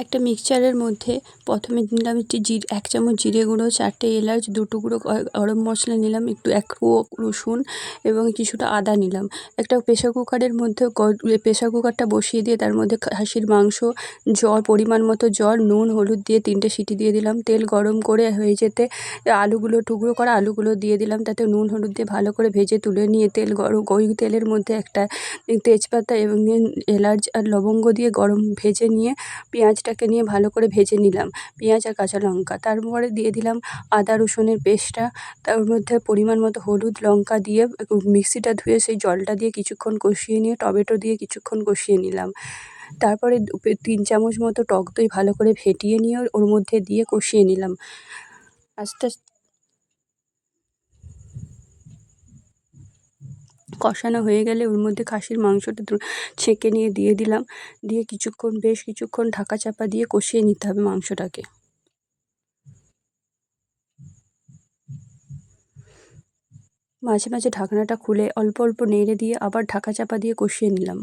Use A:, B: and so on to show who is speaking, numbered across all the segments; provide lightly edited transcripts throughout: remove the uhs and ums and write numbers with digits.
A: একটা মিক্সচারের মধ্যে প্রথমে নিলাম একটি 1 চামচ জিরে গুঁড়ো, 4টে এলাচ, 2 টুকরো গরম মশলা নিলাম, একটু 1 রসুন এবং কিছুটা আদা নিলাম। একটা প্রেসার কুকারের মধ্যে প্রেসার কুকারটা বসিয়ে দিয়ে তার মধ্যে খাসির মাংস, পরিমাণ মতো জল, নুন, হলুদ দিয়ে 3টে সিটি দিয়ে দিলাম। তেল গরম করে হয়ে যেতে টুকরো করা আলুগুলো দিয়ে দিলাম। তাতে নুন, হলুদ দিয়ে ভালো করে ভেজে তুলে নিয়ে ওই তেলের মধ্যে একটা তেজপাতা এবং এলাচ আর লবঙ্গ দিয়ে ভেজে নিয়ে পেঁয়াজটাকে নিয়ে ভালো করে ভেজে নিলাম, পেঁয়াজ আর কাঁচা লঙ্কা। তারপরে দিয়ে দিলাম আদা রসুনের পেস্টটা, তার মধ্যে পরিমাণ মতো হলুদ, লঙ্কা দিয়ে মিক্সিটা ধুয়ে সেই জলটা দিয়ে কিছুক্ষণ কষিয়ে নিয়ে টমেটো দিয়ে কিছুক্ষণ কষিয়ে নিলাম। তারপরে 3 চামচ মতো টক দই ভালো করে ফেটিয়ে নিয়ে ওর মধ্যে দিয়ে কষিয়ে নিলাম। আস্তে কষানো হয়ে গেলে ওর মধ্যে খাসির মাংসটা ছেঁকে নিয়ে দিয়ে দিলাম। দিয়ে বেশ কিছুক্ষণ ঢাকা চাপা দিয়ে কষিয়ে নিতে হবে মাংসটাকে। মাঝে মাঝে ঢাকনাটা খুলে অল্প অল্প নেড়ে দিয়ে আবার ঢাকা চাপা দিয়ে কষিয়ে নিলাম।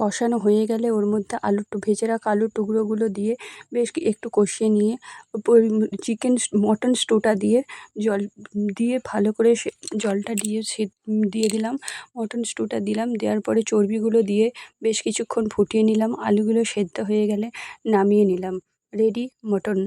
A: কষানো হয়ে গেলে ওর মধ্যে ভেজে রাখা আলুর টুকরোগুলো দিয়ে বেশ একটু কষিয়ে নিয়ে মটন স্টুটা দিয়ে জল দিয়ে ভালো করে জলটা দিয়ে দিলাম। মটন স্টুটা দিলাম, দেওয়ার পরে চর্বিগুলো দিয়ে বেশ কিছুক্ষণ ফুটিয়ে নিলাম। আলুগুলো সেদ্ধ হয়ে গেলে নামিয়ে নিলাম। Ready mutton.